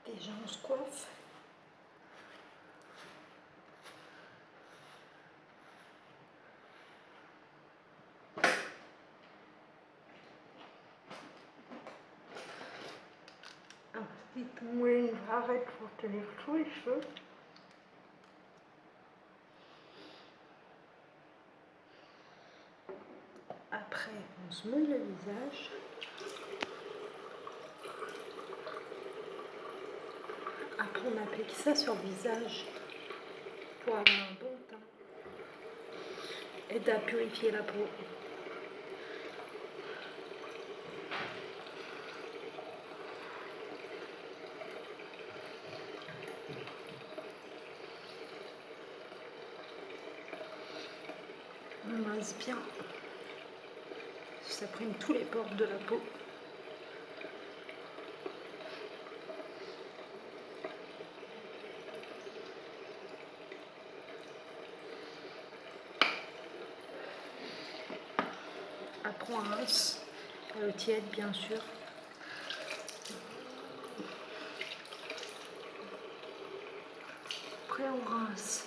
Déjà on se coiffe. Un petit moulin arrête pour tenir tous les cheveux. Après on se mouille le visage. Après on applique ça sur le visage pour avoir un bon teint et à purifier la peau. On masse bien. Ça prime tous les pores de la peau. Après on rince, à l'eau tiède bien sûr. Après on rince.